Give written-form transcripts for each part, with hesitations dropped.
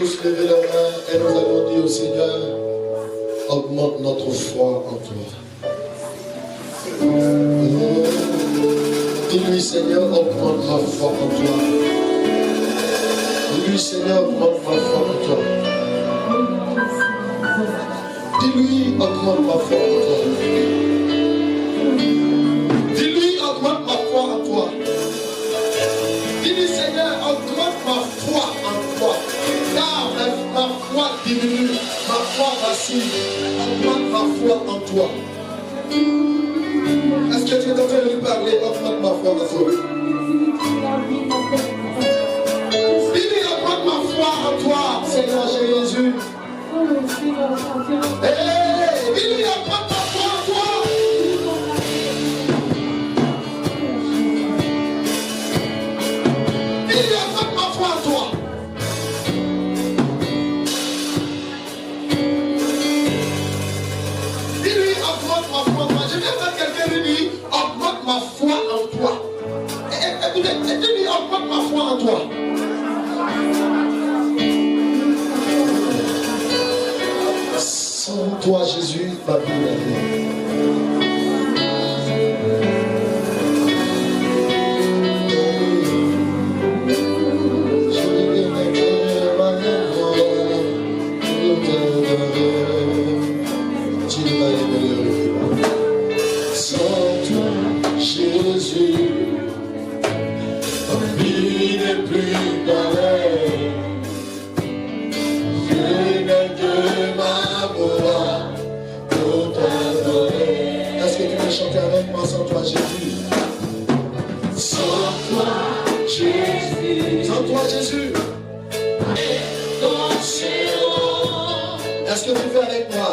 tous lever la main et nous allons dire au Seigneur, augmente notre foi en toi. Dis-lui, Seigneur, augmente ma foi en toi. Dis-lui, Seigneur, augmente ma foi en toi. Dis-lui, augmente ma foi en toi. Dis-lui, augmente ma foi en toi. Dis-lui, Seigneur, augmente ma foi en toi. Car ma foi diminue, ma foi vacille. Augmente ma foi en toi. Est-ce que tu es en train de lui parler? Augmente ma foi en toi. Dis-lui, augmente ma foi en toi, Seigneur Jésus. Hey, dis-lui, augmente ma foi en toi. Dis-lui, augmente ma foi en toi. Dis-lui, augmente ma foi en toi. Je viens voir quelqu'un lui dire, augmente ma foi en toi. Écoutez, dis-lui, augmente ma foi en toi. Sans toi, Jésus, ma vie est rien. Chanter avec moi, sans toi Jésus. Sans toi Jésus. Sans toi Jésus. Est-ce que tu fais avec moi?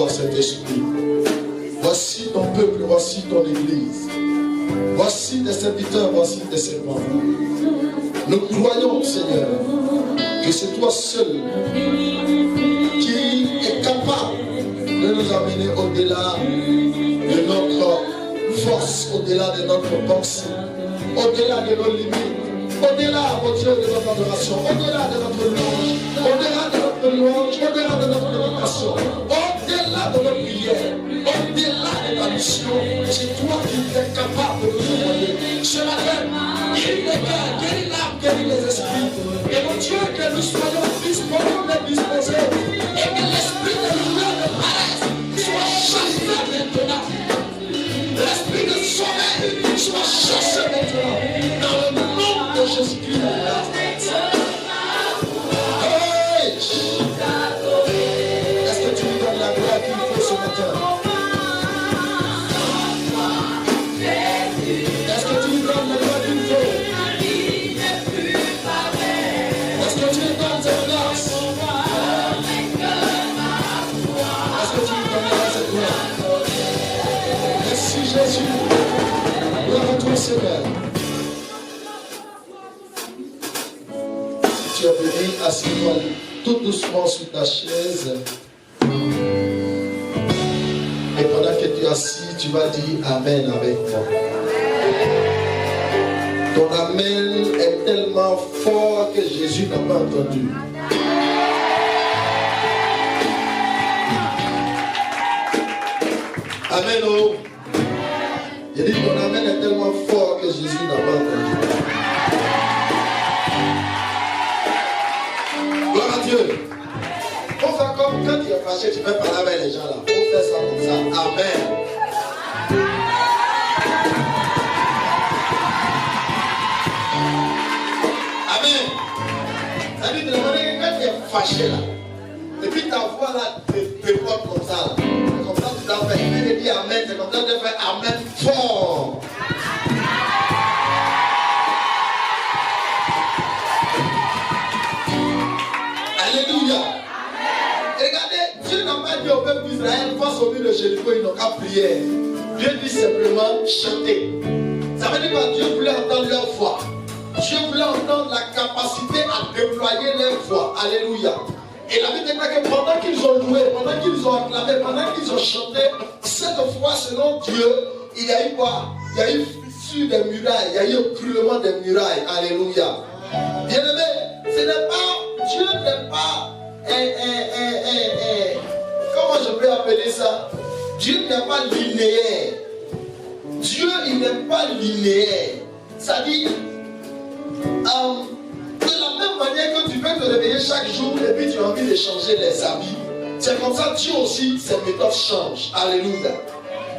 Saint-Esprit. Voici ton peuple, voici ton église. Voici des serviteurs, voici des servants. Nous croyons, Seigneur, que c'est toi seul qui est capable de nous amener au-delà de notre force, au-delà de notre pensée, au-delà de nos limites, au-delà, mon Dieu, de notre adoration, au-delà de notre louange, au-delà de notre louange, au-delà de notre méditation, au-delà de notre prière, au-delà de ta mission. C'est toi qui es capable de nous envoyer. Ce matin, guéris les cœurs, guéris l'âme, guéris les esprits. Et mon Dieu, que nous soyons disponibles et disposés, et que l'esprit de lumière de paresse soit chassé maintenant. L'esprit de sommeil soit chassé maintenant. Dans le nom de Jésus-Christ. Est-ce que tu lui donnes la gloire qu'il faut ce matin? Est-ce que tu lui donnes la gloire qu'il faut? Est-ce que tu lui donnes cette grâce? Est-ce que tu lui donnes cette gloire? Merci Jésus. Gloire à toi Seigneur. Si tu es venu, assieds-toi tout doucement sur ta chaise. Et pendant que tu es assis, tu vas dire Amen avec moi. Ton amen est tellement fort que Jésus n'a pas entendu. Amen. Oh. Il dit ton amen est tellement fort que Jésus n'a pas entendu. Gloire à Dieu. Faut faire comme quand tu es fâché, tu peux parler avec les gens là. Faut faire ça comme ça. Amen. Amen. Ça dit de la manière que quand tu es fâché là, et puis ta voix là te porte comme ça là. Comme ça tu dois faire. Il dit amen, c'est comme ça tu dois faire amen fort. Alléluia. Regardez, Dieu n'a pas dit au peuple d'Israël face au mur de Jéricho, ils n'ont qu'à prier. Dieu dit simplement chanter. Ça veut dire que Dieu voulait entendre leur voix. Dieu voulait entendre la capacité à déployer leur voix. Alléluia. Et la Bible déclare que pendant qu'ils ont loué, pendant qu'ils ont acclamé, pendant qu'ils ont chanté, cette fois, selon Dieu, il y a eu quoi? Il y a eu fissure des murailles, il y a eu croulement des murailles. Alléluia. Bien-aimé, ce n'est pas, Dieu n'est pas, comment je peux appeler ça? Dieu n'est pas linéaire. Dieu, il n'est pas linéaire. Ça dit, de la même manière que tu peux te réveiller chaque jour et puis tu as envie de changer les habits, c'est comme ça Dieu aussi, ses méthodes changent. Alléluia.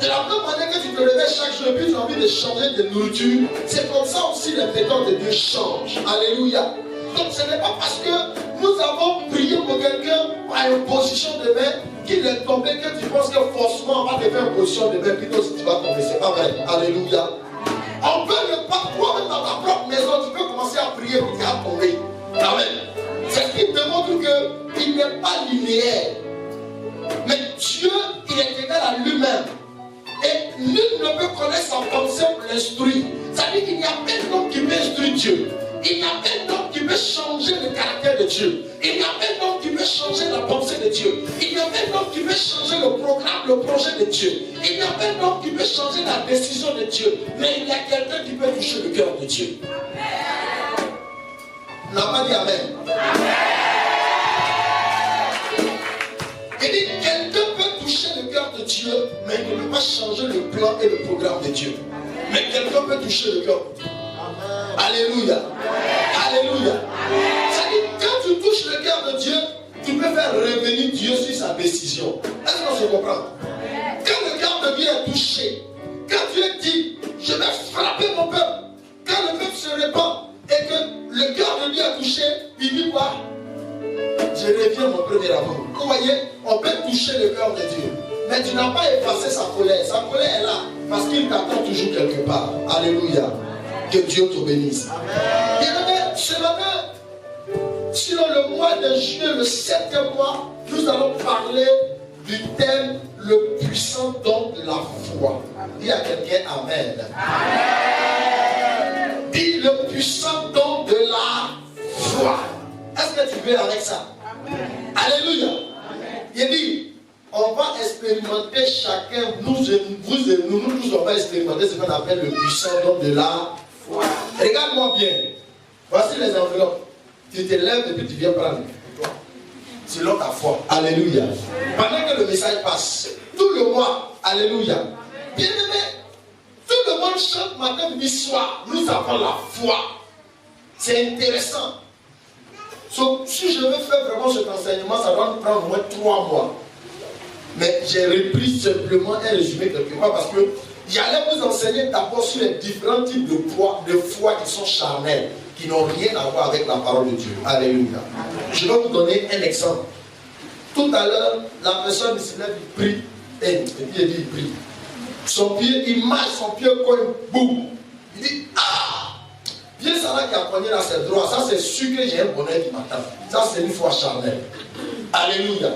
De la même manière que tu te réveilles chaque jour et puis tu as envie de changer de nourriture, c'est comme ça aussi les méthodes de Dieu changent. Alléluia. Donc ce n'est pas parce que nous avons prié pour quelqu'un à une position de main qu'il est tombé que tu penses que forcément on va te faire une position de main plutôt si tu vas tomber. C'est pas vrai. Alléluia. On peut ne pas, toi-même dans ta propre maison, tu peux commencer à prier pour tu vas tomber. Amen. C'est ce qui démontre qu'il n'est pas linéaire. Mais Dieu, il est égal à lui-même. Et nul ne peut connaître sa pensée pour l'instruire. Ça veut dire qu'il n'y a pas d'homme qui peut instruire Dieu. Il n'y a pas d'homme qui peut changer le caractère de Dieu. Il n'y a pas d'homme qui peut changer la pensée de Dieu. Il n'y a pas d'homme qui peut changer le programme, le projet de Dieu. Il n'y a pas d'homme qui peut changer la décision de Dieu. Mais il y a quelqu'un qui peut toucher le cœur de Dieu. On n'a pas dit amen. Il dit quelqu'un peut toucher le cœur de Dieu, mais il ne peut pas changer le plan et le programme de Dieu. Mais quelqu'un peut toucher le cœur de Dieu. Alléluia. Alléluia. C'est-à-dire, quand tu touches le cœur de Dieu, tu peux faire revenir Dieu sur sa décision. Est-ce qu'on se comprend? Quand le cœur de Dieu est touché, quand Dieu dit, je vais frapper mon peuple, quand le peuple se répand et que le cœur de Dieu est touché, il dit quoi? Je reviens mon premier amour. Vous voyez, on peut toucher le cœur de Dieu. Mais tu n'as pas effacé sa colère. Sa colère est là parce qu'il t'attend toujours quelque part. Alléluia. Que Dieu te bénisse. Bien-aimé, ce matin, sur le mois de juillet, le 7e mois, nous allons parler du thème le puissant don de la foi. Dis à quelqu'un amen. Amen. Dis le puissant don de la foi. Est-ce que tu veux avec ça? Amen. Alléluia. Amen. Il dit, on va expérimenter chacun, nous tous on va expérimenter ce qu'on appelle le puissant don de la foi. Regarde-moi bien. Voici les enveloppes. Tu te lèves et puis tu viens prendre. Selon ta foi. Alléluia. Pendant que le message passe, tout le mois, alléluia. Bien aimé, tout le monde chante matin, midi, soir. Nous avons la foi. C'est intéressant. So, si je veux faire vraiment cet enseignement, ça doit nous prendre au moins 3 mois. Mais j'ai repris simplement un résumé quelque part parce que j'allais vous enseigner d'abord sur les différents types de foi qui sont charnels, qui n'ont rien à voir avec la parole de Dieu. Alléluia. Je vais vous donner un exemple. Tout à l'heure, la personne il se lève, il prie, et puis il dit, il prie. Son pied, il marche, son pied cogne, boum. Il dit, ah! Bien ça là qui a cogné là, c'est droit. Ça c'est sûr que j'ai un bonheur qui m'attend. Ça c'est une foi charnelle. Alléluia.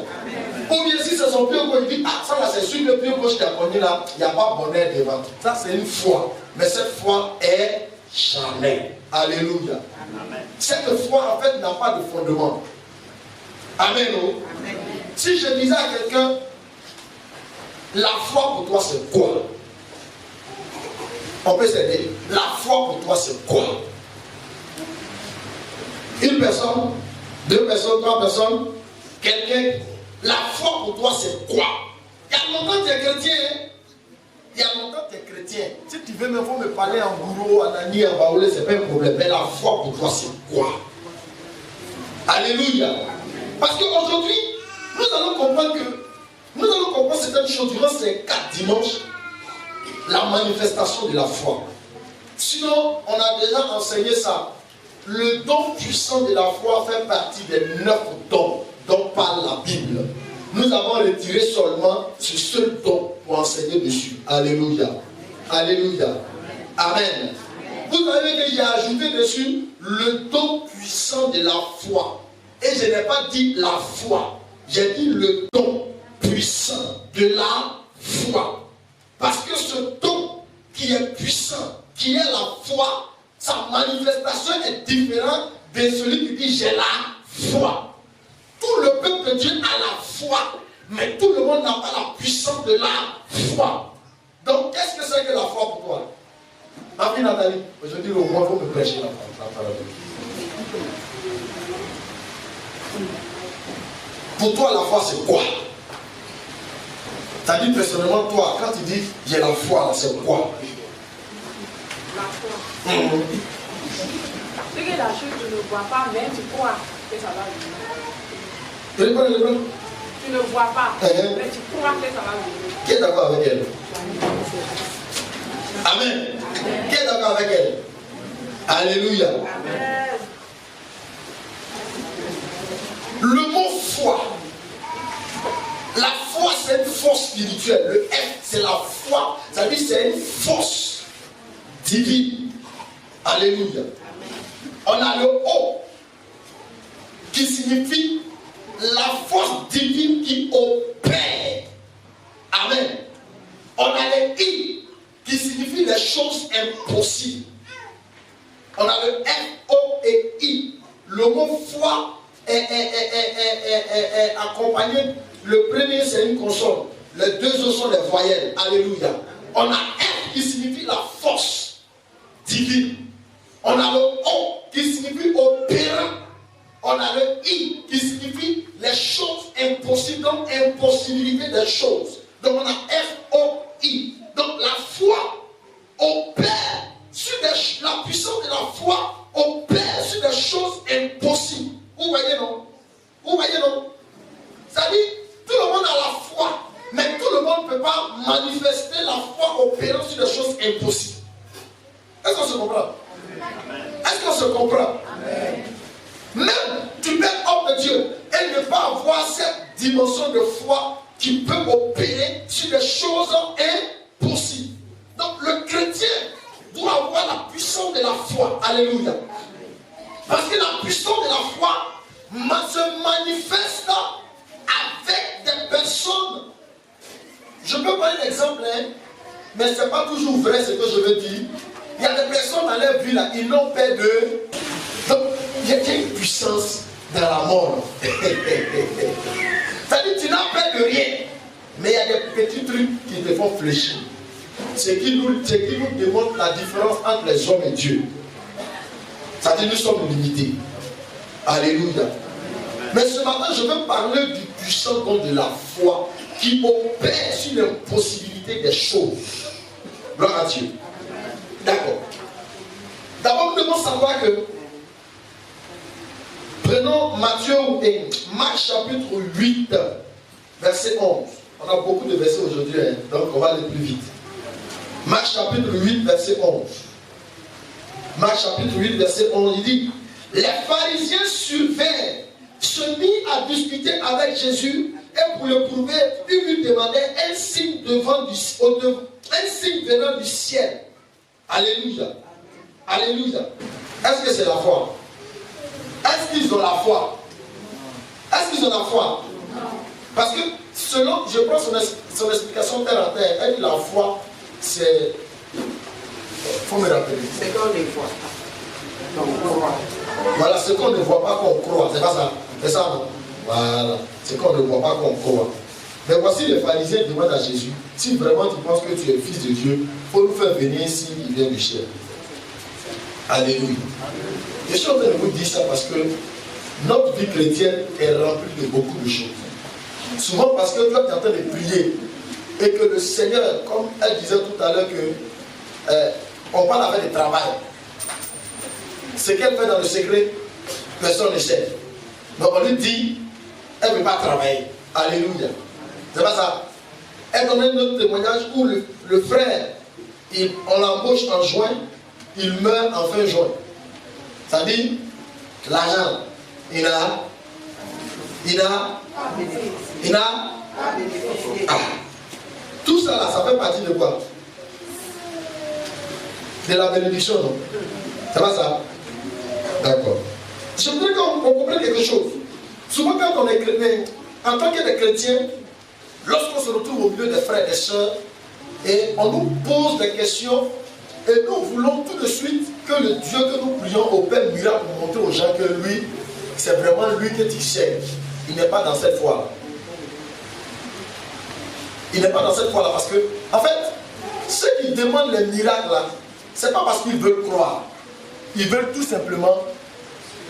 Ou bien si c'est son pied gauche, il dit, ah ça là c'est sûr que le pied gauche qui a cogné là, il n'y a pas bonheur devant. Ça c'est une foi. Mais cette foi est charnelle. Alléluia. Amen. Cette foi en fait n'a pas de fondement. Amen. Amen. Si je disais à quelqu'un, la foi pour toi c'est quoi? On peut s'aider. La foi pour toi, c'est quoi? Une personne, deux personnes, trois personnes, quelqu'un. La foi pour toi, c'est quoi? Il y a longtemps que tu es chrétien. Il y a longtemps que tu es chrétien. Si tu veux même me parler en gourou, en ani, en baoulé, c'est pas un problème. Mais la foi pour toi, c'est quoi? Alléluia. Parce qu'aujourd'hui, nous allons comprendre certaines choses durant ces 4 dimanches. La manifestation de la foi. Sinon, on a déjà enseigné ça. Le don puissant de la foi fait partie des 9 dons dont parle la Bible. Nous avons retiré seulement ce seul don pour enseigner dessus. Alléluia. Alléluia. Amen. Vous savez que j'ai ajouté dessus le don puissant de la foi. Et je n'ai pas dit la foi. J'ai dit le don puissant de la foi. Parce que ce don qui est puissant, qui est la foi, sa manifestation est différente de celui qui dit j'ai la foi. Tout le peuple de Dieu a la foi, mais tout le monde n'a pas la puissance de la foi. Donc, qu'est-ce que c'est que la foi pour toi? Ma fille Nathalie, aujourd'hui, le roi va me prêcher la parole. Pour toi, la foi, c'est quoi? T'as dit personnellement, toi, quand tu dis j'ai la foi, c'est quoi? La foi. C'est que la chose, tu ne vois pas, mais tu crois que ça va venir. Tu ne vois pas, mais tu crois que ça va venir. Qui est d'accord avec elle? Amen. Qui est d'accord avec elle? Alléluia. Amen. Le mot foi. La foi, c'est une force spirituelle. Le F, c'est la foi. Ça veut dire c'est une force divine. Alléluia. On a le O qui signifie la force divine qui opère. Amen. On a le I qui signifie les choses impossibles. On a le F, O et I. Le mot foi est accompagné. Le premier, c'est une consonne. Les deux autres sont des voyelles. Alléluia. On a F qui signifie la force divine. On a le O qui signifie opérant. On a le I qui signifie les choses impossibles, donc impossibilité des choses. Donc on a F-O-I. Donc la foi opère sur la puissance de la foi opère sur des choses impossibles. Vous voyez non? Vous voyez non? C'est-à-dire, tout le monde a la foi, mais tout le monde ne peut pas manifester la foi opérant sur des choses impossibles. Est-ce qu'on se comprend? Est-ce qu'on se comprend? Amen. Même tu peux être homme de Dieu et ne pas avoir cette dimension de foi qui peut opérer sur des choses impossibles. Donc le chrétien doit avoir la puissance de la foi. Alléluia. Parce que la puissance de la foi se manifeste avec des personnes. Je peux prendre un exemple, mais ce n'est pas toujours vrai ce que je veux dire. Il y a des personnes dans leur vie là, ils n'ont pas de. Donc, il y a une puissance dans la mort. C'est-à-dire, tu n'as peur de rien, mais il y a des petits trucs qui te font fléchir. Ce qui nous démontre la différence entre les hommes et Dieu. C'est-à-dire, nous sommes limités. Alléluia. Mais ce matin, je veux parler du puissant don de la foi qui opère sur l'impossibilité des choses. Gloire à Dieu. D'accord. D'abord, nous devons savoir que prenons Matthieu et Marc chapitre 8, verset 11. On a beaucoup de versets aujourd'hui, donc on va aller plus vite. Marc chapitre 8, verset 11. Marc chapitre 8, verset 11, il dit: les pharisiens survinrent, se mirent à discuter avec Jésus, et pour le prouver, ils lui demandaient un signe venant du ciel. Alléluia. Alléluia. Est-ce que c'est la foi? Est-ce qu'ils ont la foi? Est-ce qu'ils ont la foi? Parce que selon, je prends son explication terre à terre, elle dit la foi, c'est... faut me rappeler. C'est qu'on ne voit pas. Voilà, ce qu'on ne voit pas qu'on croit, c'est pas ça. C'est ça, non? Voilà, ce qu'on ne voit pas qu'on croit. Mais voici les pharisiens demandent à Jésus: si vraiment tu penses que tu es fils de Dieu, il faut nous faire venir ici, il vient du ciel. Alléluia. Je suis en train de vous dire ça parce que notre vie chrétienne est remplie de beaucoup de choses. Souvent parce que toi tu es en train de prier et que le Seigneur, comme elle disait tout à l'heure que on parle avec le travail. Ce qu'elle fait dans le secret, personne ne sait. Donc on lui dit, elle ne veut pas travailler. Alléluia. C'est pas ça. Elle donne un autre témoignage où le frère, on l'embauche en juin, il meurt en fin juin. Ça dit, l'argent, il a. Tout ça là, ça fait partie de quoi? De la bénédiction, non? C'est pas ça? D'accord. Je voudrais qu'on comprenne quelque chose. Souvent quand on est chrétien, en tant que des chrétiens, lorsqu'on se retrouve au milieu des frères et des sœurs, et on nous pose des questions, et nous voulons tout de suite que le Dieu que nous prions au Père miracle pour montrer aux gens que lui, c'est vraiment lui que tu cherches. Il n'est pas dans cette foi-là. Il n'est pas dans cette foi-là parce que, en fait, ceux qui demandent les miracles là, ce n'est pas parce qu'ils veulent croire. Ils veulent tout simplement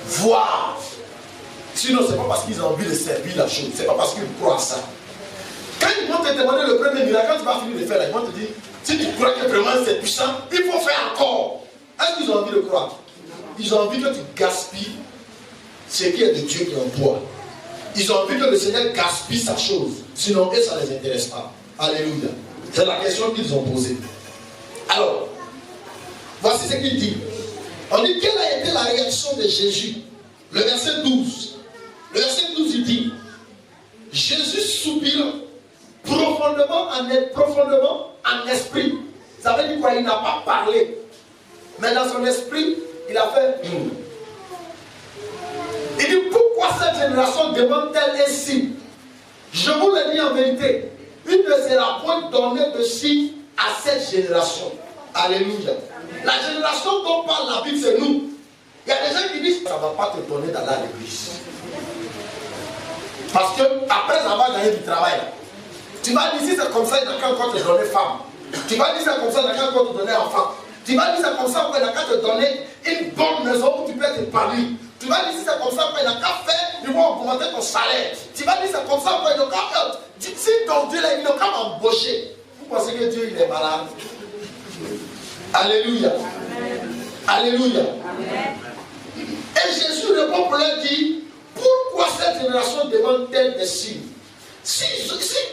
voir. Sinon, ce n'est pas parce qu'ils ont envie de servir la chose. Ce n'est pas parce qu'ils croient ça. Quand ils vont te demander le premier miracle, quand tu vas finir de faire là, ils vont te dire, si tu crois que vraiment c'est puissant, il faut faire encore. Est-ce qu'ils ont envie de croire? Ils ont envie que tu gaspilles ce qui est de Dieu qui emploie. Ils ont envie que le Seigneur gaspille sa chose. Sinon, eux, ça ne les intéresse pas. Alléluia. C'est la question qu'ils ont posée. Alors, voici ce qu'il dit. On dit, quelle a été la réaction de Jésus? Le verset 12. Le verset 12, il dit, Jésus soupira profondément en esprit. Ça veut dire quoi? Il n'a pas parlé. Mais dans son esprit, il a fait... Il dit, pourquoi cette génération demande-t-elle un signe? Je vous le dis en vérité, il ne sera point donné de signe à cette génération. Alléluia. La génération dont parle la Bible, c'est nous. Il y a des gens qui disent, ça ne va pas te donner d'aller à l'église. Parce que après avoir gagné du travail, tu vas dire si c'est comme ça, il n'a qu'à encore te donner femme. Tu vas dire si c'est comme ça, il n'a qu'à encore te donner enfant. Tu vas dire si c'est comme ça, il n'a qu'à te donner une bonne maison où tu peux être épargné. Tu vas dire si c'est comme ça, il n'a qu'à faire, ils vont augmenter ton salaire. Tu vas dire si c'est comme ça, il n'a qu'à... Si ton Dieu, il n'a qu'à m'embaucher. Vous pensez que Dieu, il est malade? Alléluia. Alléluia. Et Jésus répond pour leur dire, pourquoi cette génération demande-t-elle des signes? S'ils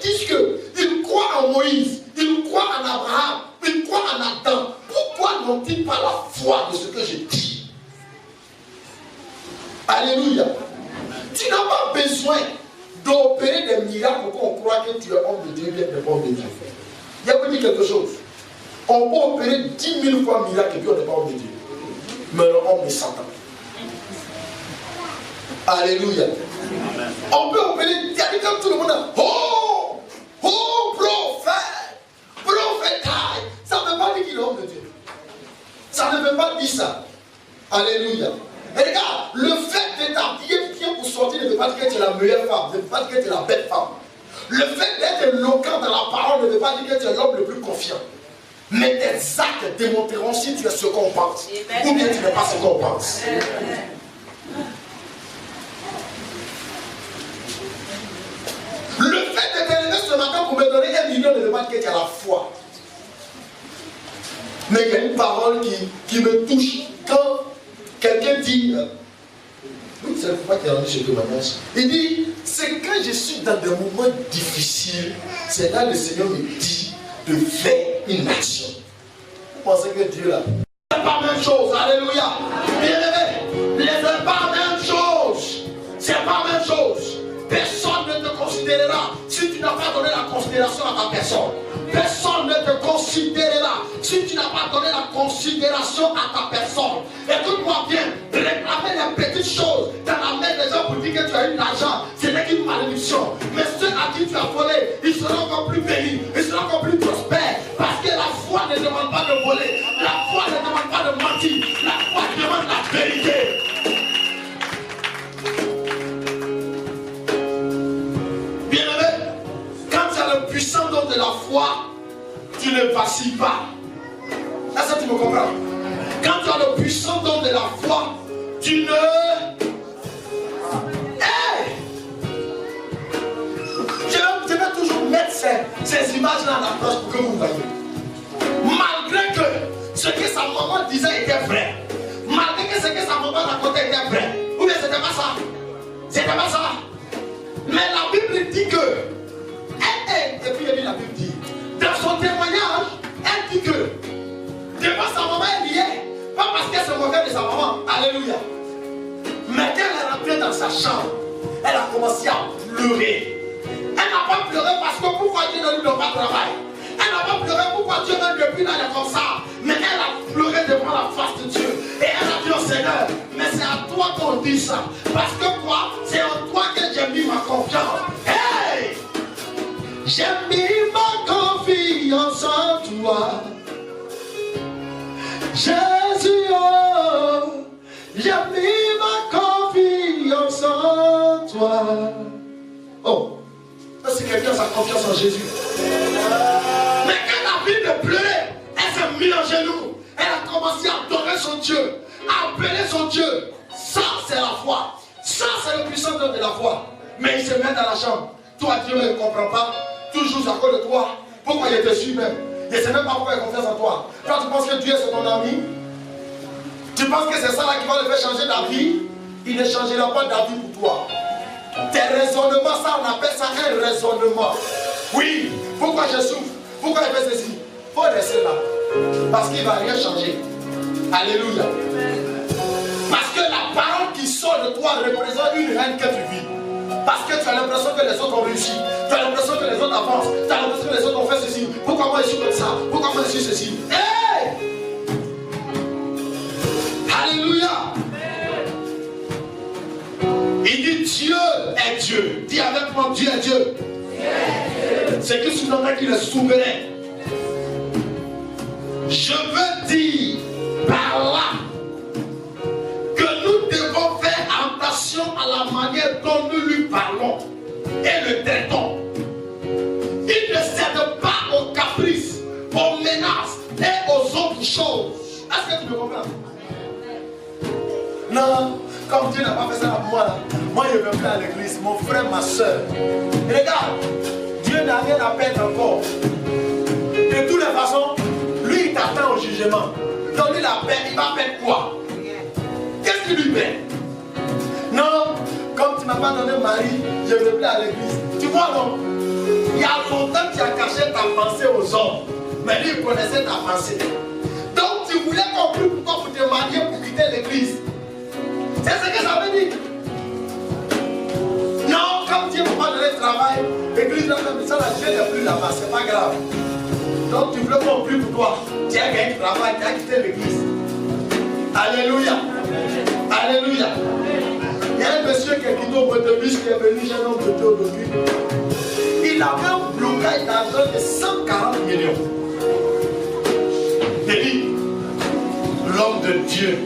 disent qu'ils croient en Moïse, ils croient en Abraham, ils croient en Adam, pourquoi n'ont-ils pas la foi de ce que je dis? Alléluia. Tu n'as pas besoin d'opérer des miracles pour qu'on croit que tu es homme de Dieu, bien de homme de Dieu. Il y a vous dire quelque chose. On peut opérer 10 000 fois miracle et puis on n'est pas homme de Dieu. Mais l'homme est Satan. Alléluia. On peut opérer, il y a des gens tout le monde a, oh prophète, prophétaille. Ça ne veut pas dire qu'il est homme de Dieu. Ça ne veut pas dire ça. Alléluia. Et regarde, le fait de t'habiller bien pour sortir ne veut pas dire que tu es la meilleure femme, ne veut pas dire que tu es la belle femme. Le fait d'être éloquent dans la parole ne veut pas dire que tu es l'homme le plus confiant. Mais tes actes démontreront si tu es ce qu'on pense ou bien tu n'es pas ce qu'on pense. Le fait de te lever ce matin pour me donner 1 million ne veut pas dire que tu as la foi. Mais il y a une parole qui me touche. Quand quelqu'un dit, c'est pourquoi tu es rendu chez témoignage. Il dit, c'est quand je suis dans des moments difficiles, c'est là que le Seigneur me dit de faire une action. Vous pensez que Dieu là, c'est pas la même chose. Alléluia. Bien-aimé, c'est pas la même chose. C'est pas la même chose. Personne ne te considérera si tu n'as pas donné la considération à ta personne. Personne ne te considérera si tu n'as pas donné la considération à ta personne. Écoute-moi bien, réclamer les petites choses dans la main des gens pour dire que tu as eu de l'argent, ce n'est qu'une malédiction. Mais ceux à qui tu as volé, ils seront encore plus bénis, ils seront encore plus prospères. Parce que la foi ne demande pas de voler, la foi ne demande pas de mentir, la foi demande la vérité. Bien-aimé, quand tu as le puissant don de la foi, tu ne vacilles pas. Est-ce que tu me comprends? Quand tu as le puissant don de la foi, tu ne... Hey! Je vais toujours mettre ces images-là en approche pour que vous voyez. Malgré que ce que sa maman disait était vrai, malgré que ce que sa maman racontait était vrai, ou bien c'était pas ça, c'était pas ça. Mais la Bible dit que, et puis il dit la Bible dit, dans son témoignage, elle dit que, devant sa maman elle riait, pas parce qu'elle se moquait de sa maman, alléluia. Mais quand elle est rentrée dans sa chambre, elle a commencé à pleurer. Elle n'a pas pleuré parce que pourquoi Dieu ne lui donne pas de travail. Elle n'a pas pleuré pourquoi Dieu ne lui donne pas comme ça. Mais elle a pleuré devant la face de Dieu. Et elle a dit au Seigneur, mais c'est à toi qu'on dit ça. Parce que quoi? C'est en toi que j'ai mis ma confiance. Hey! J'ai mis ma confiance en toi. Jésus, oh, j'ai mis ma confiance en toi. Oh, est-ce que quelqu'un a sa confiance en Jésus? Mais quand la Bible pleurait, elle s'est mise en genoux. Elle a commencé à adorer son Dieu, à appeler son Dieu. Ça, c'est la foi. Ça, c'est le puissant de la foi. Mais il se met dans la chambre. Toi, Dieu ne comprend pas. Toujours à cause de toi. Pourquoi il te suit même? Il ne sait même pas pourquoi il a confiance en toi. Toi, tu penses que Dieu c'est ton ami? Tu penses que c'est ça là qui va le faire changer d'avis? Il ne changera pas d'avis pour toi. Tes raisonnements, ça on appelle ça un raisonnement. Oui, pourquoi je souffre? Pourquoi il fait ceci? Il faut rester là. Parce qu'il ne va rien changer. Alléluia. Parce que la parole qui sort de toi représente une reine que tu vis. Parce que tu as l'impression que les autres ont réussi. Tu as l'impression que les autres avancent. Tu as l'impression que les autres ont fait ceci. Pourquoi moi je suis comme ça? Pourquoi moi je suis ceci? Hey! Alléluia. Il dit Dieu est Dieu. Dis avec moi, Dieu est Dieu. C'est que sous-entend qu'il est souverain. Je veux dire par là que nous devons faire attention à la manière dont nous lui parlons et le traitons. Il ne cède pas aux caprices, aux menaces et aux autres choses. Est-ce que tu me comprends? Non, comme Dieu n'a pas fait ça à moi là, moi je ne veux plus à l'église, mon frère, ma soeur. Regarde, Dieu n'a rien à perdre encore. De toutes les façons, lui il t'attend au jugement. Donne-lui la paix, il va perdre quoi? Qu'est-ce qu'il lui perd? Non, comme tu ne m'as pas donné mari, je ne veux plus à l'église. Tu vois non? Il y a longtemps que tu as caché ta pensée aux hommes. Mais lui il connaissait ta pensée. Donc tu voulais comprendre pourquoi vous te mariez pour quitter l'église. C'est ce que ça veut dire. Non, comme Dieu ne m'a pas donné le travail, l'église là, ça la Dieu n'est plus là-bas, c'est pas grave. Donc tu voulais comprendre pour toi. Tu as gagné le travail, tu as quitté l'église. Alléluia. Alléluia. Il y a un monsieur qui est quitté au Bretebus qui est venu chez nous de aujourd'hui. Il avait un blocage d'argent de 140 millions. Il dit, l'homme de Dieu.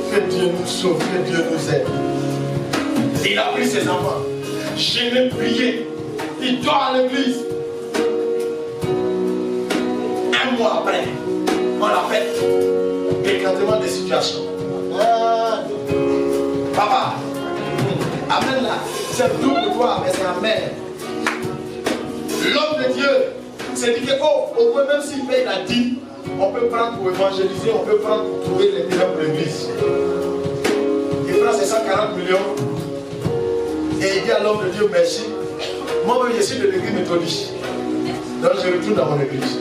Que Dieu nous sauve, que Dieu nous aide. Il a pris ses enfants. Je l'ai prié. Il dort à l'église. Un mois après, on l'appelle. Éclatement des situations. Papa, amène là. C'est tout pour toi, mais c'est amen. L'homme de Dieu s'est dit que, au moins même s'il paye la dîme, on peut prendre pour évangéliser, on peut prendre pour trouver les millions pour l'église. Il prend ses 140 millions et il dit à l'homme de Dieu merci. Moi-même je suis de l'église méthodiste. Donc je retourne dans mon église.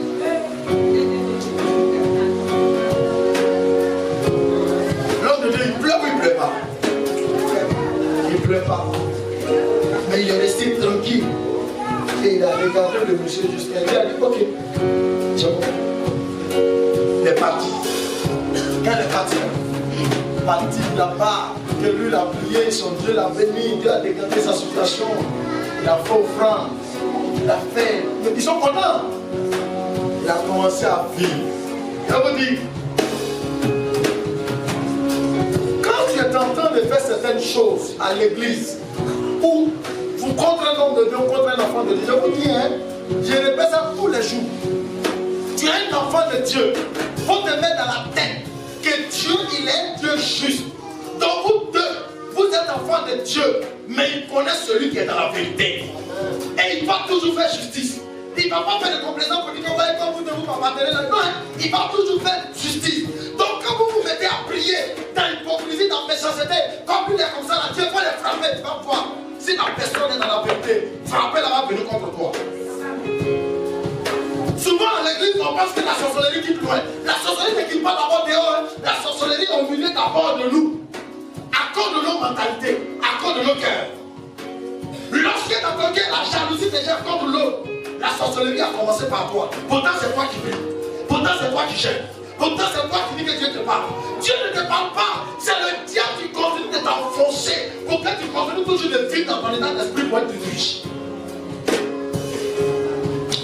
L'homme de Dieu il pleure ou il ne pleure pas? Il ne pleure pas. Mais il est resté tranquille. Et il a regardé le monsieur jusqu'à lui. Il a dit ok, c'est bon. Il est parti. Quand il est parti là-bas, que lui l'a prié, son Dieu l'a béni, Dieu a décanté sa situation, il a fait offrande, il a fait. Mais ils sont contents. Il a commencé à vivre. Je vous dis, quand tu es en train de faire certaines choses à l'église, ou vous contre un homme de Dieu, contre un enfant de Dieu, je vous dis, hein, je répète ça tous les jours. Tu es un enfant de Dieu. faut te mettre dans la tête que Dieu, il est un Dieu juste. Donc vous deux, vous êtes enfants de Dieu, mais il connaît celui qui est dans la vérité. Et il va toujours faire justice. Il ne va pas faire de complaisance pour dire qu'on va être comme vous de vous m'appartenez là. Non, il va toujours faire justice. Donc quand vous vous mettez à prier dans l'hypocrisie, dans la méchanceté, comme il est comme ça, là, Dieu va les frapper, tu vas voir. Si la personne est dans la vérité, frapper là va venir contre toi. Souvent à l'église, on pense que la sorcellerie quitte loin. La sorcellerie ne quitte pas d'abord dehors. La sorcellerie est au milieu d'abord de nous. À cause de nos mentalités, à cause de nos cœurs. Lorsque dans ton cœur, la jalousie te gère contre l'autre, la sorcellerie a commencé par toi. Pourtant, c'est toi qui prie. Pourtant, c'est toi qui cherches. Pourtant, c'est toi qui dis que Dieu te parle. Dieu ne te parle pas. C'est le diable qui continue de t'enfoncer pour que tu continues toujours de vivre dans ton état d'esprit pour être riche.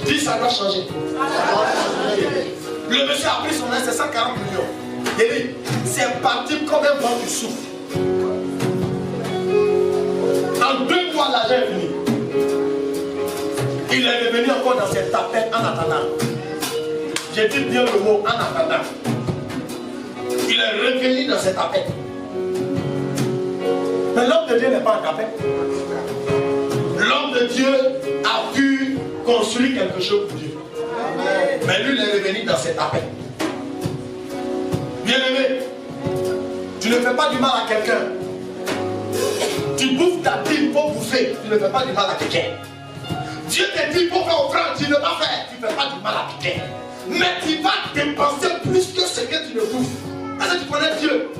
Dis, ça doit changer. Le monsieur a pris son aide, c'est 140 millions. Il dit, c'est parti comme un vent qui souffle. En 2 mois, l'argent est fini. Il est revenu encore dans cette tapette en attendant. J'ai dit bien le mot en attendant. Il est revenu dans cette tapette. Mais l'homme de Dieu n'est pas en tapette. L'homme de Dieu a pu construire quelque chose pour Dieu. Mais lui, il est revenu dans cette tapette. Bien-aimé, tu ne fais pas du mal à quelqu'un. Tu bouffes ta Bible pour bouffer. Tu ne fais pas du mal à quelqu'un. Dieu te dit pour faire offrande, tu ne veux pas faire. Tu ne fais pas du mal à quelqu'un. Mais tu vas dépenser plus que ce que tu ne bouffes. Est-ce que tu connais Dieu?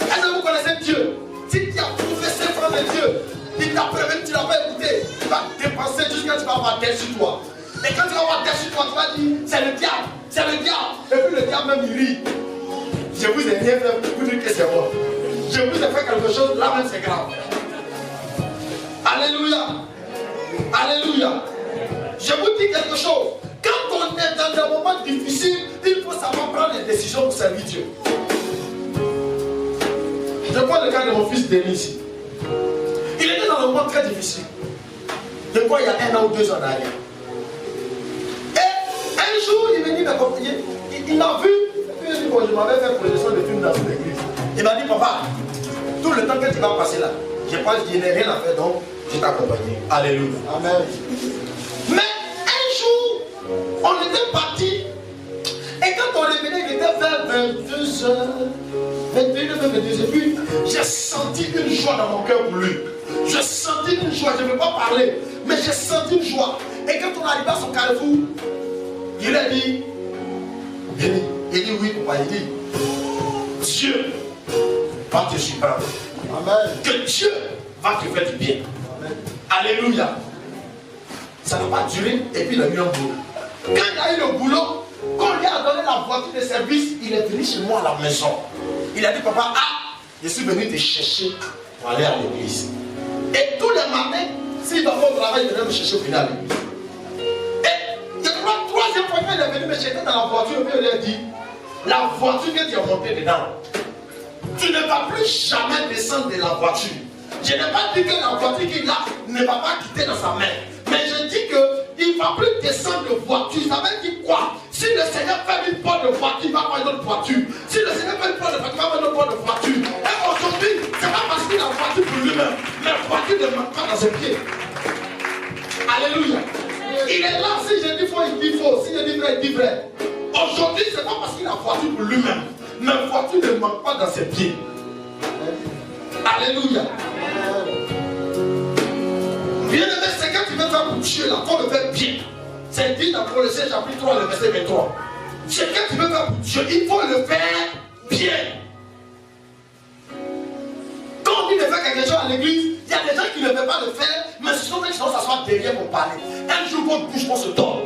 Est-ce que vous connaissez Dieu? Si tu as bouffé 5 francs de Dieu, il t'a prévenu, tu ne l'as pas écouté. Tu vas dépenser jusqu'à ce que tu vas avoir dette sur toi. Et quand tu vas avoir dette sur toi, tu vas dire c'est le diable, c'est le diable. Et puis le diable même il rit. Je vous ai rien fait pour dire que c'est moi. Je vous ai fait quelque chose, là même c'est grave. Alléluia. Alléluia. Je vous dis quelque chose. Quand on est dans des moments difficiles, il faut savoir prendre des décisions pour servir Dieu. Je prends le cas de mon fils Denis ici. Il était dans un moment très difficile. Je crois il y a 1 an ou 2 ans derrière. Et un jour, il est venu m'accompagner. Il m'a vu. Il m'a dit, bon, je m'avais fait projection de film dans une église. Il m'a dit, papa, tout le temps que tu vas passer là, je n'ai rien à faire, donc je t'accompagne. Alléluia. Amen. Mais un jour, on était parti. Et quand on revenait, il était vers 22h. 21h, et puis j'ai senti une joie dans mon cœur pour lui. J'ai senti une joie, je ne veux pas parler, mais j'ai senti une joie. Et quand on arrive à son carrefour, il a dit, il dit oui, papa, il dit, Dieu va te surprendre. Amen. Que Dieu va te faire du bien. Amen. Alléluia. Ça n'a pas duré, et puis il a eu un boulot. Quand il a eu le boulot, quand on lui a donné la voiture de service, il est venu chez moi à la maison. Il a dit, papa, je suis venu te chercher pour aller à l'église. Et tous les matins, s'il va faire au travail, il venait me chercher pour aller à l'église. Et je crois, 3e fois qu'il est venu me chercher dans la voiture, puis il lui a dit, la voiture que tu as montée dedans, tu ne vas plus jamais descendre de la voiture. Je n'ai pas dit que la voiture qu'il a ne va pas quitter dans sa main. Mais je dis qu'il ne va plus descendre de voiture. Ça veut dire quoi? Si le Seigneur fait une porte de voiture, il va avoir une autre voiture. Si le Seigneur fait une porte de voiture, il va avoir une autre porte de voiture. Et aujourd'hui, ce n'est pas parce qu'il a une voiture pour lui-même. Mais la voiture ne manque pas dans ses pieds. Alléluia. Il est là. Si je dis faux, il dit faux. Si je dis vrai, il dit vrai. Aujourd'hui, ce n'est pas parce qu'il a une voiture pour lui-même. Mais la voiture ne manque pas dans ses pieds. Alléluia. Bien-aimé, c'est quand tu veux faire pour Dieu, là, il faut le faire bien. C'est dit dans Colossiens chapitre 3, le verset 23. C'est quand tu veux faire pour Dieu, il faut le faire bien. Quand on dit de faire quelque chose à l'église, il y a des gens qui ne veulent pas le faire, mais ce sont des gens qui vont s'asseoir derrière pour parler. Un jour, votre bouche va se tordre.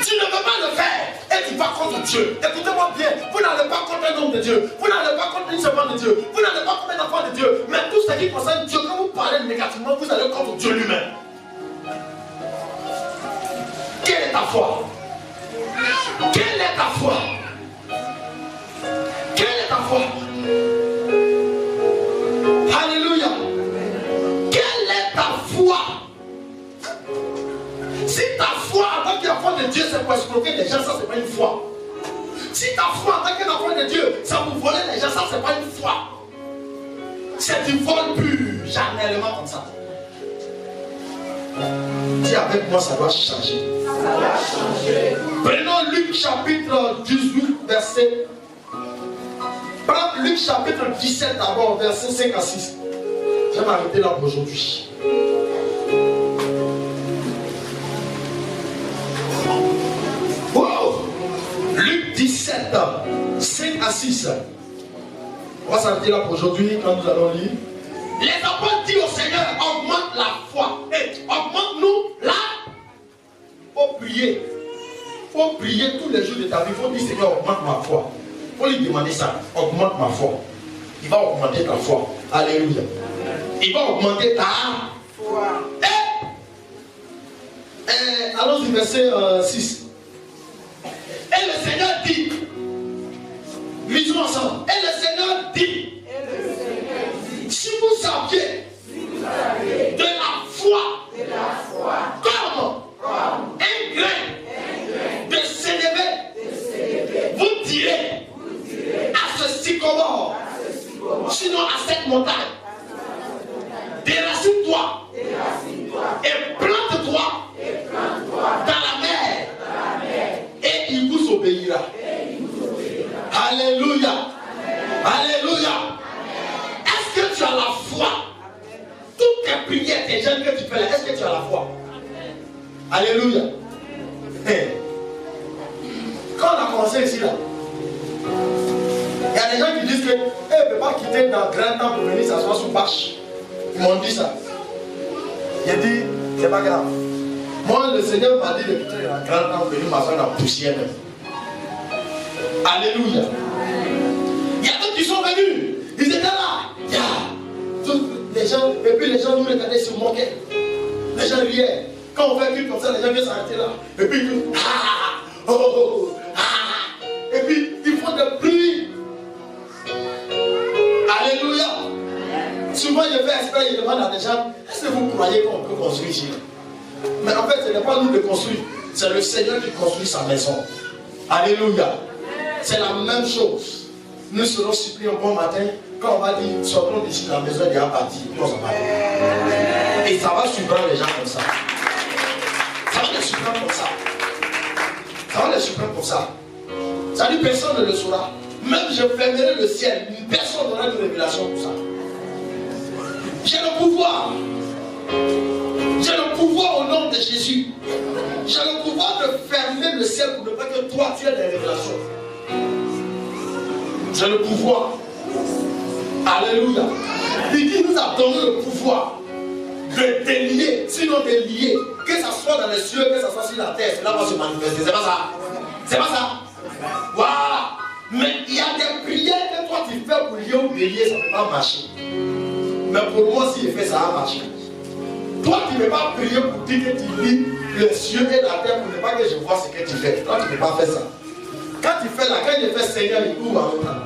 Tu ne veux pas le faire et tu vas contre Dieu. Écoutez-moi bien, vous n'allez pas contre un homme de Dieu, vous n'allez pas contre une servante de Dieu, vous n'allez pas contre un enfant de Dieu, mais tout ce qui concerne Dieu, quand vous parlez négativement, vous allez contre Dieu lui-même. Quelle est ta foi? Quelle est ta foi? Quelle est ta foi? Alléluia. Quelle est ta foi? Si ta foi en tant qu'enfant de Dieu, c'est pour escroquer des tu voles plus, charnellement comme ça. Dis avec moi, ça doit changer. Ça doit changer. Prenons Luc chapitre 18, verset. Prends Luc chapitre 17 d'abord, verset 5 à 6. Je vais m'arrêter là pour aujourd'hui. Wow! Luc 17, 5 à 6. On va s'arrêter là pour aujourd'hui quand nous allons lire. Les apôtres disent au Seigneur, augmente la foi. Et augmente-nous là. Il faut prier. Il faut prier tous les jours de ta vie. Il faut dire, Seigneur, augmente ma foi. Il faut lui demander ça. Augmente ma foi. Il va augmenter ta foi. Alléluia. Il va augmenter ta foi. Allons-y, verset 6. Et le Seigneur dit, lisons ensemble. Et le Seigneur dit, si vous saviez de la foi, comme un grain de sénévé, vous direz à ce sycomore, sinon à cette montagne, déracine-toi et plante-toi dans la mer, et il vous obéira. Alléluia. Alléluia. Est-ce que tu as la foi? Toutes tes prières, tes jeûnes que tu fais là, est-ce que tu as la foi? Alléluia. Quand on a commencé ici là, il y a des gens qui disent que ne peut pas quitter dans le grand temps pour venir s'asseoir sous bâche. Ils m'ont dit ça. J'ai dit, c'est pas grave. Moi, le Seigneur m'a dit de quitter dans le grand temps pour venir m'asseoir dans la poussière. Alléluia. Il y a d'autres qui sont venus. Ils étaient là. Les gens, et puis les gens nous regardaient, se moquaient. Les gens riaient. Quand on fait un truc comme ça, les gens viennent s'arrêter là. Et puis ils disent et puis ils font des pluies. Alléluia. Souvent je fais exprès, je demande à des gens, est-ce que vous croyez qu'on peut construire ici? Mais en fait, ce n'est pas nous de construire. C'est le Seigneur qui construit sa maison. Alléluia. C'est la même chose. Nous serons suppliés un bon matin. Quand on va dire, sortons d'ici, la maison est déjà partie. Et ça va surprendre les gens comme ça. Ça va les surprendre comme ça. Ça va les surprendre comme ça. Ça dit, personne ne le saura. Même je fermerai le ciel. Personne n'aura de révélation pour ça. J'ai le pouvoir. J'ai le pouvoir au nom de Jésus. J'ai le pouvoir de fermer le ciel pour ne pas que toi tu aies des révélations. J'ai le pouvoir. Alléluia. Il dit, nous a donné le pouvoir de délier, sinon de lier. Que ça soit dans les cieux, que ça soit sur la terre, cela va se manifester. C'est pas ça. C'est pas ça. Voilà. Mais il y a des prières que toi tu fais pour lier ou délier, ça ne peut pas marcher. Mais pour moi, si je fais ça, va marcher. Toi, tu ne peux pas prier pour dire que tu lis les cieux et la terre pour ne pas que je vois ce que tu fais. Toi, tu ne peux pas faire ça. Quand tu fais là, quand je fais Seigneur, il ouvre en même temps.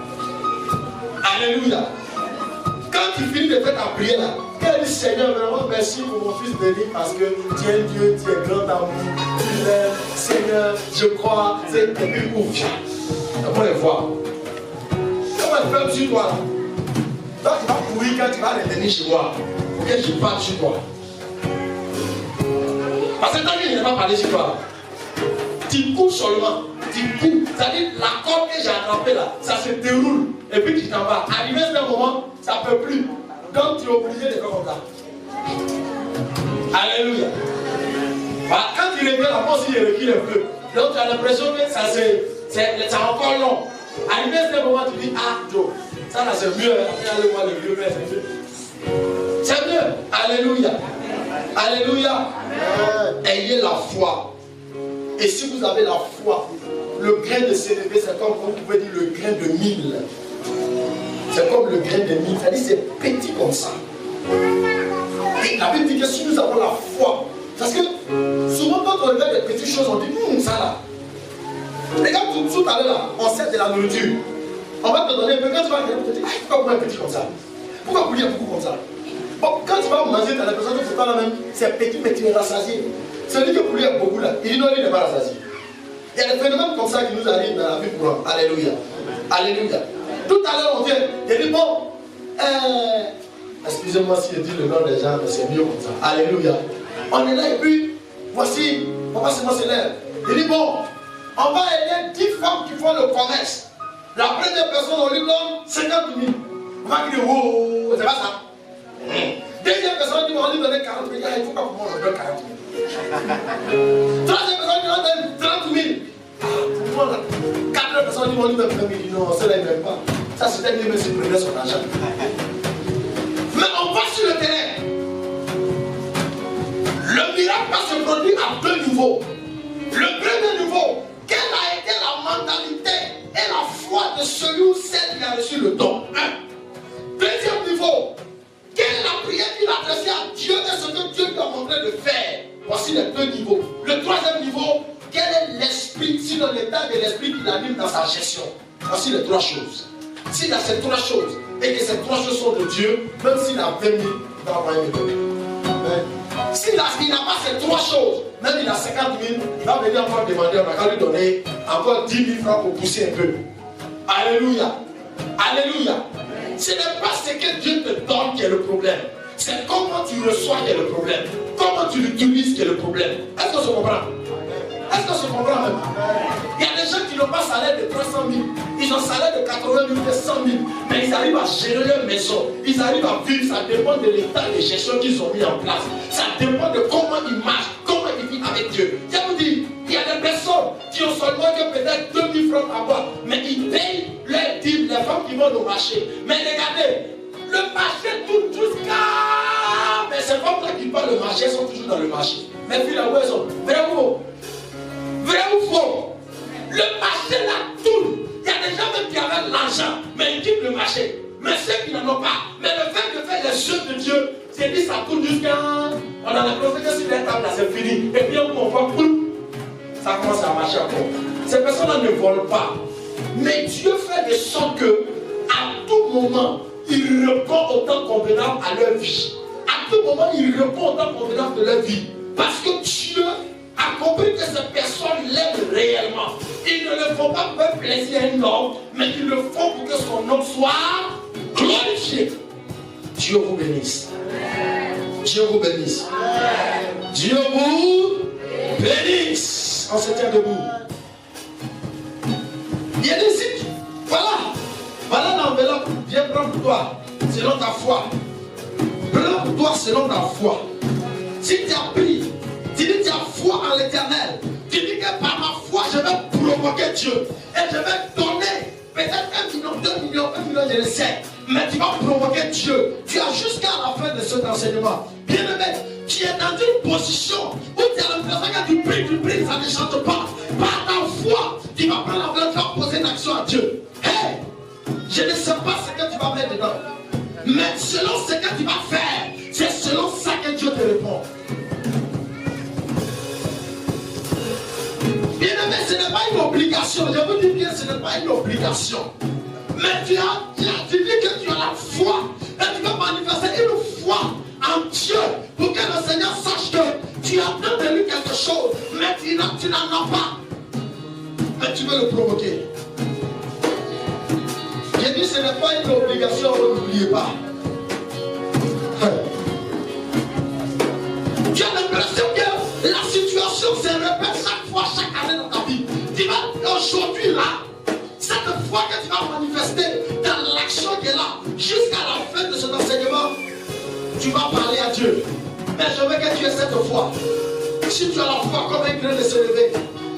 Alléluia. Quand tu finis de faire ta prière là, quand tu dis Seigneur, vraiment merci pour mon fils béni parce que tu es Dieu, tu es grand amour, tu l'aimes, Seigneur, je crois, c'est et puis ouvre. Comment les voir? Comment elle fait sur toi là? Toi, tu vas courir quand tu vas revenir chez moi pour que je parle sur toi. Parce que tant que je n'ai pas parlé sur toi, tu cours seulement, tu cours. C'est-à-dire la corde que j'ai attrapée là, ça se déroule et puis tu t'en vas. Arrivé à un moment, ça ne peut plus. Donc tu es obligé de faire comme ça. Alléluia. Bah, quand tu reviens là, moi aussi je recule un peu. Donc tu as l'impression que ça c'est encore long. Arrivé à un moment, tu dis, ah Joe, ça là c'est mieux. Après aller voir le vieux père, c'est mieux. C'est mieux. Alléluia. Alléluia. Ayez la foi. Et si vous avez la foi, le grain de sénévé, c'est comme vous pouvez dire le grain de mil. C'est comme le grain de mil. C'est-à-dire c'est petit comme ça. Et la Bible dit que si nous avons la foi, parce que souvent quand on regarde des petites choses, on dit, ça là. Regarde tout à l'heure là, on sert de la nourriture. On va te donner un peu, quand tu vas regarder, tu te dis, pourquoi vous un petit comme ça? Pourquoi vous dire beaucoup comme ça? Bon, quand tu vas manger, tu as l'impression que c'est pas la même. C'est petit, mais tu es rassasié. Celui qui pour lui est beaucoup là, il dit non, il n'est pas rassasié. Il y a des phénomènes comme ça qui nous arrivent dans la vie courante. Alléluia. Alléluia. Tout à l'heure, on vient, il dit bon, Excusez-moi si je dis le nom des gens, mais c'est mieux comme ça. Alléluia. On est là et puis, voici, Papa Simon se lève. Il dit bon, on va aider 10 femmes qui font le commerce. La première personne, on lui donne 50 000. On va dire, oh, c'est pas ça. Deuxième personne, on va lui donner 40 000. Il faut pas qu'on lui donne 40 000. Troisième personne, on lui donne 30 000. Quatrième personne, on lui donne 20 000. Non, cela ne même pas. Ça, c'était lui, mais c'est prenait son argent. Mais on va sur le terrain. Le miracle va se produire à 2 niveaux. Le premier niveau, quelle a été la mentalité et la foi de celui ou celle qui a reçu le don? Deuxième niveau, quelle est la prière qu'il a adressée à Dieu et ce que Dieu lui a montré de faire? Voici les 2 niveaux. Le troisième niveau, quel est l'esprit, sinon l'état de l'esprit qu'il anime dans sa gestion? Voici les 3 choses. S'il a ces 3 choses et que ces 3 choses sont de Dieu, même s'il a 20 000, il va avoir une donner. S'il n'a pas ces 3 choses, même il a 50 000, il va venir encore demander, on va lui donner encore 10 000 francs pour pousser un peu. Alléluia. Alléluia. Ce n'est pas ce que Dieu te donne qui est le problème. C'est comment tu reçois qui est le problème. Comment tu l'utilises qui est le problème. Est-ce qu'on se comprend? Est-ce qu'on se comprend même? Il y a des gens qui n'ont pas salaire de 300 000. Ils ont salaire de 80 000, de 100 000. Mais ils arrivent à gérer leur maison. Ils arrivent à vivre. Ça dépend de l'état de gestion qu'ils ont mis en place. Ça dépend de comment ils marchent, comment ils vivent avec Dieu. Je vous dis, il y a des personnes qui ont seulement que peut-être 2 000 francs à avoir. Mais ils payent leur dîme, les femmes qui vont au marché. Mais regardez, le marché tourne jusqu'à... Mais ces femmes-là qui parlent le marché sont toujours dans le marché. Mais puis là où elles sont? Vrai ou faux? Vrai ou faux? Le marché là tourne. Il y a des gens même qui avaient l'argent, mais ils quittent le marché. Mais ceux qui n'en ont pas, mais le fait de faire les œuvres de Dieu, c'est dit ça tourne jusqu'à... On a l'impression que sur les tables là c'est fini. Et puis on voit, ça commence à marcher encore. Ces personnes-là ne volent pas. Mais Dieu fait de sorte que, à tout moment, il répond au temps convenable à leur vie. À tout moment, il répond au temps convenable de leur vie. Parce que Dieu a compris que ces personnes l'aiment réellement. Ils ne le font pas pour faire plaisir à un homme, mais ils le font pour que son nom soit glorifié. Dieu vous bénisse. Dieu vous bénisse. Dieu vous bénisse. On se tient debout. Il y a des sites. Voilà l'enveloppe. Viens prendre pour toi, selon ta foi. Prends pour toi selon ta foi. Si tu as pris, tu dis tu as foi en l'Éternel. Tu dis que par ma foi, je vais provoquer Dieu. Et je vais donner peut-être 1 million, 2 millions, 1 million, je ne sais. Mais tu vas provoquer Dieu. Tu as jusqu'à la fin de cet enseignement. Bien aimé, tu es dans une position où tu as l'impression que tu pries, ça ne chante pas. Par ta foi, tu vas prendre la place, tu vas poser une action à Dieu. Hey, je ne sais pas ce que tu vas mettre dedans. Mais selon ce que tu vas faire, c'est selon ça que Dieu te répond. Bien aimé, ce n'est pas une obligation. Je vous dis bien, ce n'est pas une obligation. Mais tu dis que tu as la foi. Et tu vas manifester une foi en Dieu. Pour que le Seigneur sache que tu attends de lui quelque chose. Mais tu n'en as pas. Mais tu veux le provoquer. J'ai dit, ce n'est pas une obligation, n'oubliez pas. Tu as l'impression que la situation se répète chaque fois, chaque année dans ta vie. Tu vas aujourd'hui là, cette foi que tu vas manifester dans l'action qui est là, jusqu'à la fin de cet enseignement, tu vas parler à Dieu. Mais je veux que tu aies cette foi. Si tu as la foi comme un grain de se lever,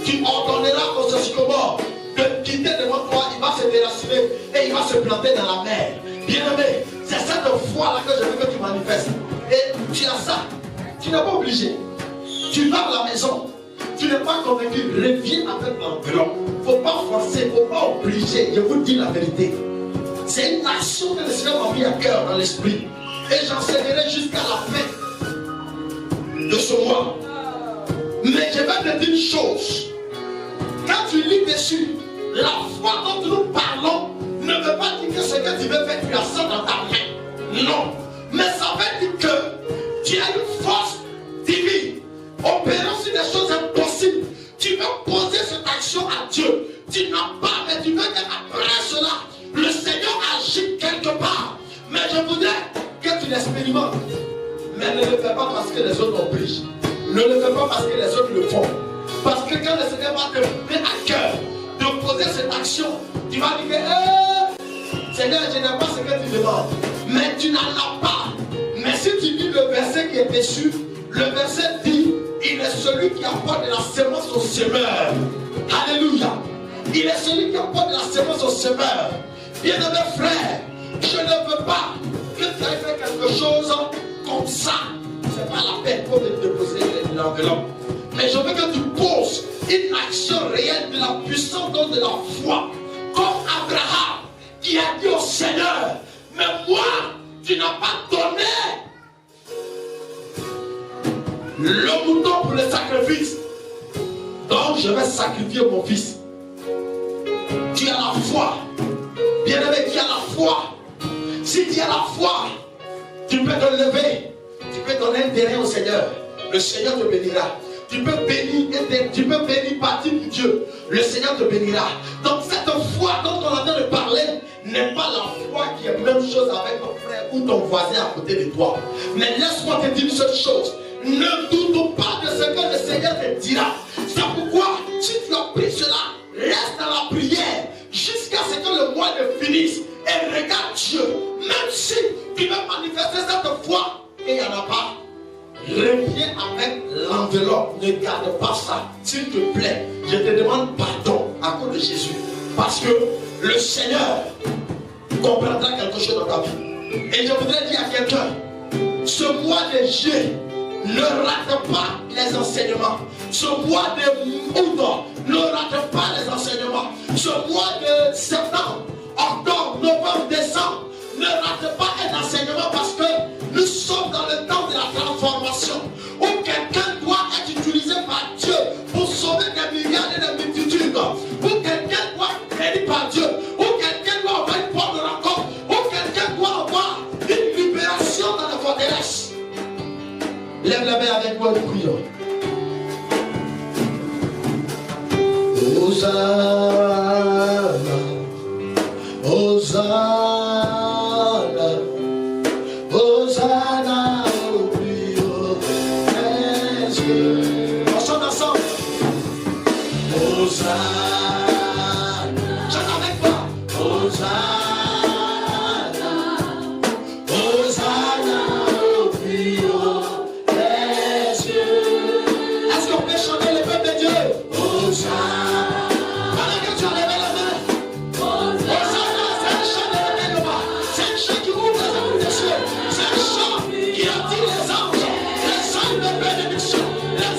tu ordonneras au sycomore de quitter devant toi, il va se déraciner et il va se planter dans la mer. Bien aimé, c'est cette foi-là que je veux que tu manifestes. Et tu as ça. Tu n'es pas obligé. Tu vas à la maison. Tu n'es pas convaincu. Reviens avec l'enveloppe. Il ne faut pas forcer, il ne faut pas obliger. Je vous dis la vérité. C'est une action que le Seigneur m'a mis à cœur dans l'esprit. Et j'enseignerai jusqu'à la fin de ce mois. Mais je vais te dire une chose. Quand tu lis dessus, la foi dont nous parlons ne veut pas dire que ce que tu veux faire, tu as ça dans ta main. Non. Mais ça veut dire que tu as une force divine opérant sur des choses impossibles. Tu veux poser cette action à Dieu. Tu n'as pas, mais tu veux qu'après cela, le Seigneur agisse quelque part. Mais je voudrais que tu l'expérimentes. Mais ne le fais pas parce que les autres obligent. Ne le fais pas parce que les autres le font. Parce que quand le Seigneur va te mettre à cœur de poser cette action, tu vas dire que Seigneur, je n'ai pas ce que tu demandes. Mais tu n'en as pas. Mais si tu lis le verset qui est dessus, le verset dit, il est celui qui apporte de la semence au semeur. Alléluia. Il est celui qui apporte de la semence au semeur. Bien-aimé frère, je ne veux pas que tu ailles faire quelque chose comme ça. Ce n'est pas la peine pour te déposer l'enveloppe. Mais je veux que tu poses une action réelle de la puissance de la foi. Comme Abraham qui a dit au Seigneur, mais moi, tu n'as pas donné le mouton pour le sacrifice. Donc je vais sacrifier mon fils. Tu as la foi. Bien-aimé, tu as la foi. Si tu as la foi, tu peux te lever. Tu peux donner un terrain au Seigneur. Le Seigneur te bénira. Tu peux bénir partie de Dieu. Le Seigneur te bénira. Donc cette foi dont on entend de parler n'est pas la foi qui est même chose avec ton frère ou ton voisin à côté de toi. Mais laisse-moi te dire une seule chose. Ne doute pas de ce que le Seigneur te dira. C'est pourquoi si tu as pris cela, reste dans la prière jusqu'à ce que le mois ne finisse. Et regarde Dieu. Même si tu veux manifester cette foi et il n'y en a pas, reviens avec l'enveloppe. Ne garde pas ça. S'il te plaît, je te demande pardon à cause de Jésus. Parce que le Seigneur comprendra quelque chose dans ta vie. Et je voudrais dire à quelqu'un, ce mois de juillet, ne rate pas les enseignements. Ce mois de août, ne rate pas les enseignements. Ce mois de septembre, octobre, novembre, décembre, ne rate pas un enseignement parce que nous sommes dans le temps de la transformation où quelqu'un doit être utilisé par Dieu pour sauver des milliards et des multitudes, où quelqu'un doit être béni par Dieu, où quelqu'un doit avoir une porte de rencontre, où quelqu'un doit avoir une libération dans la forteresse. Lève la main avec moi, nous prions. Hosanna, Hosanna, Hosanna, nous prions. Est-ce que on chante ensemble? Hosanna, chante avec moi. Hosanna, Hosanna, nous prions. Est-ce qu'on peut chanter le peuple de Dieu? Hosanna. Qui attire les anges, les anges de bénédiction, les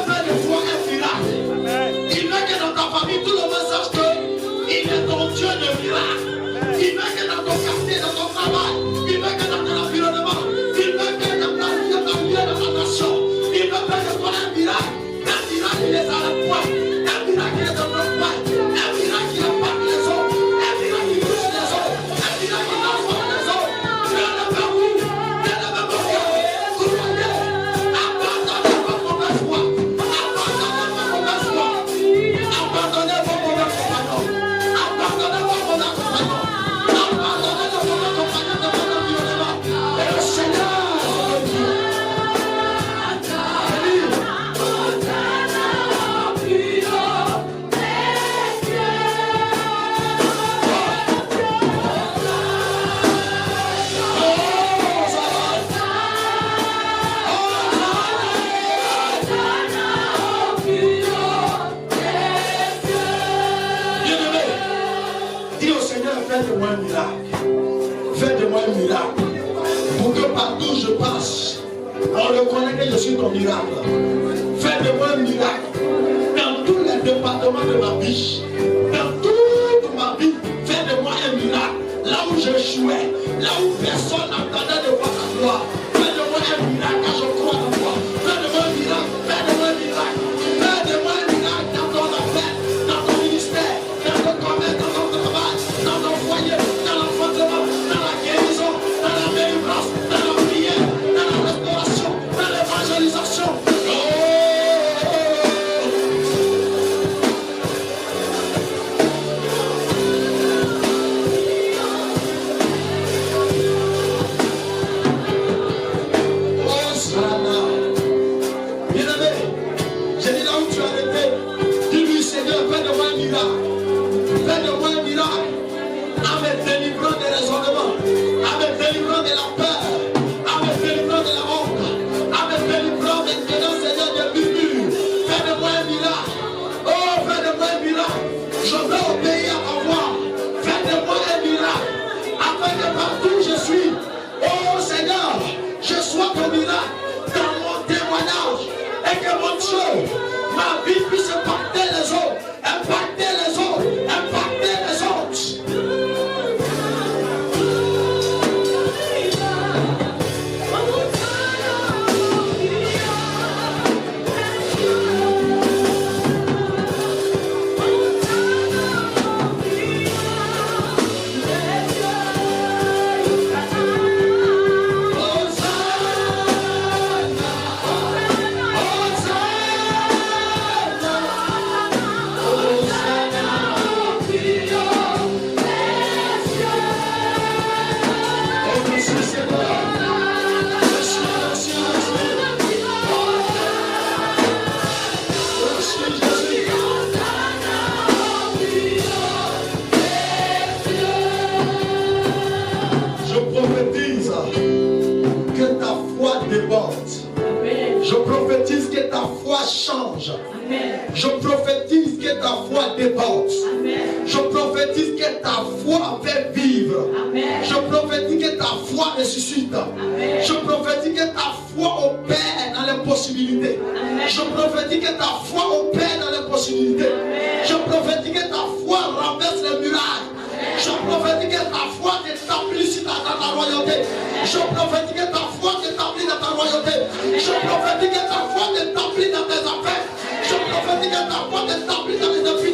faire de toi un miracle. Il veut que dans ta famille, tout le monde sache qu'il est ton Dieu de miracle. Il veut que dans ton quartier, dans ton travail, il veut que dans ton environnement, il veut que dans ta vie, dans ta nation, il veut faire de toi un miracle. Un miracle, il est à la pointe. Un miracle, il est dans notre pointe. Un miracle, il impacte les autres. Un miracle, il touche les autres. Un miracle, il transforme les autres. Dieu ne veut vous. Dieu ne veut pas vous. Croyez. Abandonnez vos mauvaises voies. Abandonnez vos mauvaises voies. Abandonnez vos mauvais compagnons. Abandonnez vos mauvais compagnons. Abandonnez vos mauvais compagnons de votre environnement. Et le Seigneur Dieu. Dis au Seigneur, fais-de-moi un miracle. Fais-de-moi un miracle. Pour que partout je passe, on reconnaît que je suis ton miracle. Fais-de-moi un miracle. Dans tous les départements de ma vie, dans toute ma vie, fais-de-moi un miracle. Là où j'échouais, là où personne n'entendait de voir ta gloire. Fais-de-moi un miracle car je crois en toi. Fais-de-moi un miracle. Fais-de-moi un miracle. Fais-de-moi un miracle dans ton affaire, dans ton ministère, dans ton commerce, dans ton travail, dans ton foyer, dans l'enfantement, dans la guérison, dans la délivrance, dans la prière, dans la restauration, dans l'évangélisation. Fais-de-moi un miracle en me délivrant des raisonnements, en me délivrant de la peur, en me délivrant de la honte, en me délivrant maintenant, Seigneur, des murmures. Fais-de-moi un miracle. Oh, fais-de-moi un miracle. Je veux obéir à ta voix. Fais-de-moi un miracle afin que partout où je suis, oh Seigneur, je sois ton miracle dans mon témoignage et que mon Dieu, ma vie puisse impacter les autres. Impacter les autres, impacter les autres. Je prophétise que ta foi change. Amen. Je prophétise que ta foi déborde. Amen. Je prophétise que ta foi fait vivre. Amen. Je prophétise que ta foi ressuscite. Amen. Je prophétise que ta foi opère dans les possibilités. Amen. Je prophétise que ta foi opère dans les possibilités. Amen. Je prophétise que ta foi renverse les murailles. Amen. Je prophétise que ta foi t'établit dans ta royauté. Amen. Je prophétise que ta foi t'établit dans ta royauté. Amen. Je prophétise que ta foi t'établit dans tes affaires. Je prophétise que ta foi t'établit dans les affaires.